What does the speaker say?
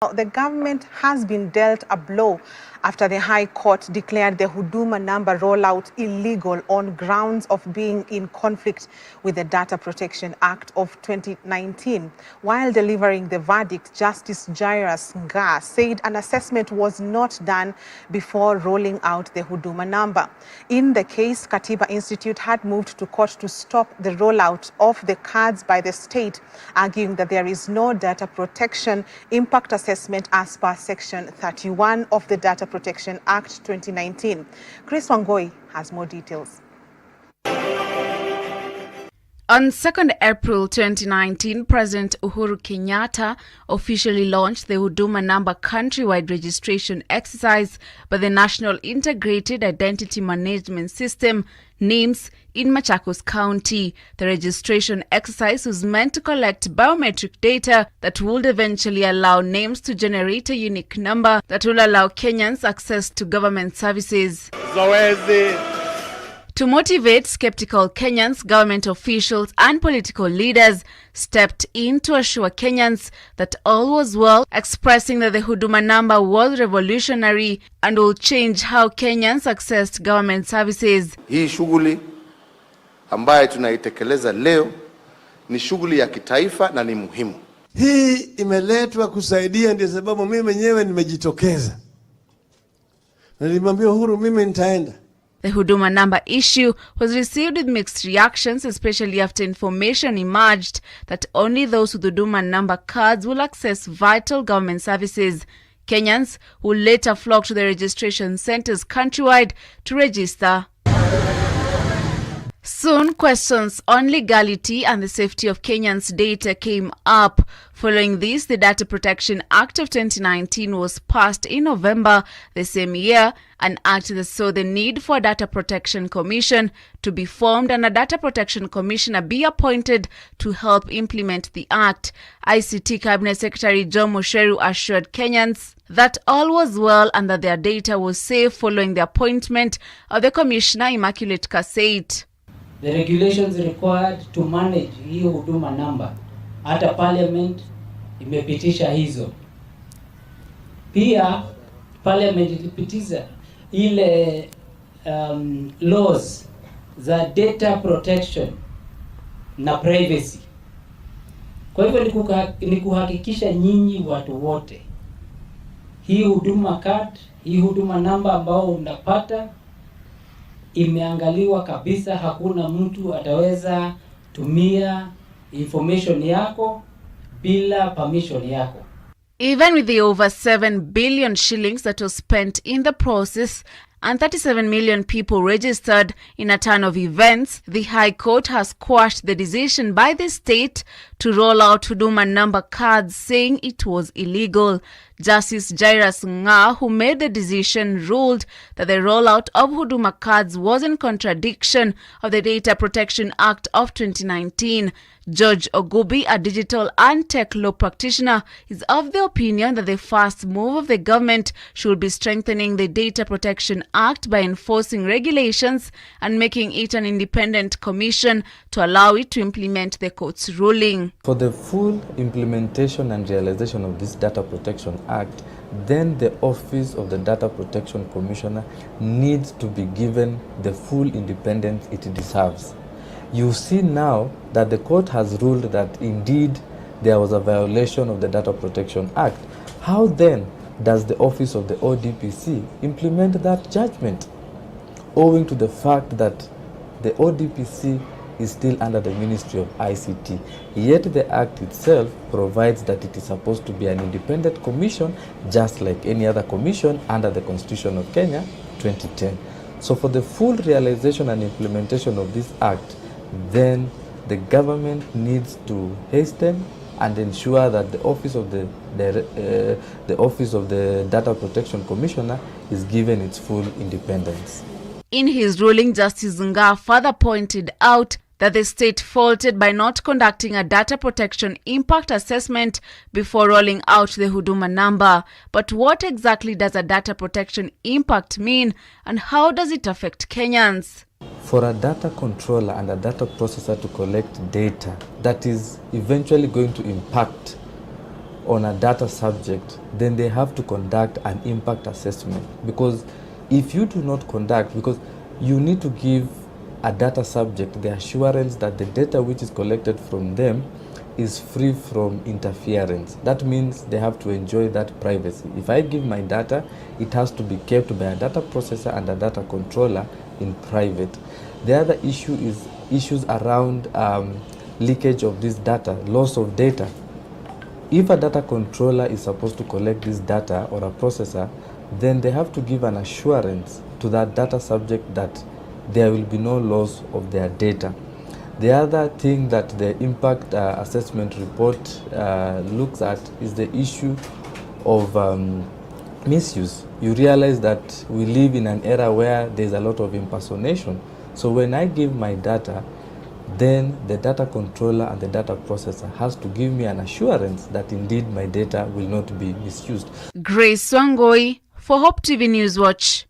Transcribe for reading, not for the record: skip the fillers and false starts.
The government has been dealt a blow after the High Court declared the Huduma number rollout illegal on grounds of being in conflict with the Data Protection Act of 2019. While delivering the verdict, Justice Jairus Nga said an assessment was not done before rolling out the Huduma number. In the case, Katiba Institute had moved to court to stop the rollout of the cards by the state, arguing that there is no data protection impact assessment as per Section 31 of the Data Protection Act 2019. Chris Wangoi has more details. On 2nd April 2019, President Uhuru Kenyatta officially launched the Huduma number countrywide registration exercise by the National Integrated Identity Management System, NIMS, in Machakos County. The registration exercise was meant to collect biometric data that would eventually allow NIMS to generate a unique number that will allow Kenyans access to government services. To motivate skeptical Kenyans, government officials and political leaders stepped in to assure Kenyans that all was well, expressing that the Huduma number was revolutionary and will change how Kenyans accessed government services. Hii shughuli ambayo tunaitekeleza leo ni shughuli ya kitaifa na ni muhimu. Hii imeletwa kusaidia, ndio sababu mimi mwenyewe nimejitokeza. Nilimwambia Uhuru mimi nitaenda. The Huduma number issue was received with mixed reactions, especially after information emerged that only those with Huduma number cards will access vital government services. Kenyans will later flock to the registration centers countrywide to register. Soon, questions on legality and the safety of Kenyans' data came up. Following this, the Data Protection Act of 2019 was passed in November the same year, an act that saw the need for a Data Protection Commission to be formed and a Data Protection Commissioner be appointed to help implement the act. ICT Cabinet Secretary John Musheru assured Kenyans that all was well and that their data was safe following the appointment of the Commissioner Immaculate Kaseit. The regulations required to manage hiyo Huduma number, hata parliament imepitisha hizo. Pia parliament ilipitisha ile laws za data protection na privacy. Kwa hivyo ni kuhakikisha nyinyi watu wote hii Huduma card, hii Huduma number ambao unapata imeangaliwa kabisa, hakuna mtu ataweza tumia information yako bila permission yako. Even with the over 7 billion shillings that was spent in the process and 37 million people registered in a ton of events, the High Court has quashed the decision by the state to roll out Huduma number cards, saying it was illegal. Justice Jairus Nga, who made the decision, ruled that the rollout of Huduma cards was in contradiction of the Data Protection Act of 2019. George Ogubi, a digital and tech law practitioner, is of the opinion that the first move of the government should be strengthening the Data Protection Act by enforcing regulations and making it an independent commission to allow it to implement the court's ruling. For the full implementation and realization of this Data Protection Act, then the Office of the Data Protection Commissioner needs to be given the full independence it deserves. You see now that the court has ruled that indeed there was a violation of the Data Protection Act. How then does the Office of the ODPC implement that judgment? Owing to the fact that the ODPC is still under the Ministry of ICT. Yet the Act itself provides that it is supposed to be an independent commission, just like any other commission under the Constitution of Kenya, 2010. So for the full realization and implementation of this Act, then the government needs to hasten and ensure that the Office of the Data Protection Commissioner is given its full independence. In his ruling, Justice Nga further pointed out that the state faulted by not conducting a data protection impact assessment before rolling out the Huduma number. But what exactly does a data protection impact mean, and how does it affect Kenyans? For a data controller and a data processor to collect data that is eventually going to impact on a data subject, then they have to conduct an impact assessment. Because if you do not conduct, because you need to give a data subject the assurance that the data which is collected from them is free from interference. That means they have to enjoy that privacy. If I give my data, it has to be kept by a data processor and a data controller in private. The other issue is issues around leakage of this data, loss of data. If a data controller is supposed to collect this data or a processor, then they have to give an assurance to that data subject that there will be no loss of their data. The other thing that the impact assessment report looks at is the issue of misuse. You realize that we live in an era where there's a lot of impersonation. So when I give my data, then the data controller and the data processor has to give me an assurance that indeed my data will not be misused. Grace Wangoi for Hope TV News Watch.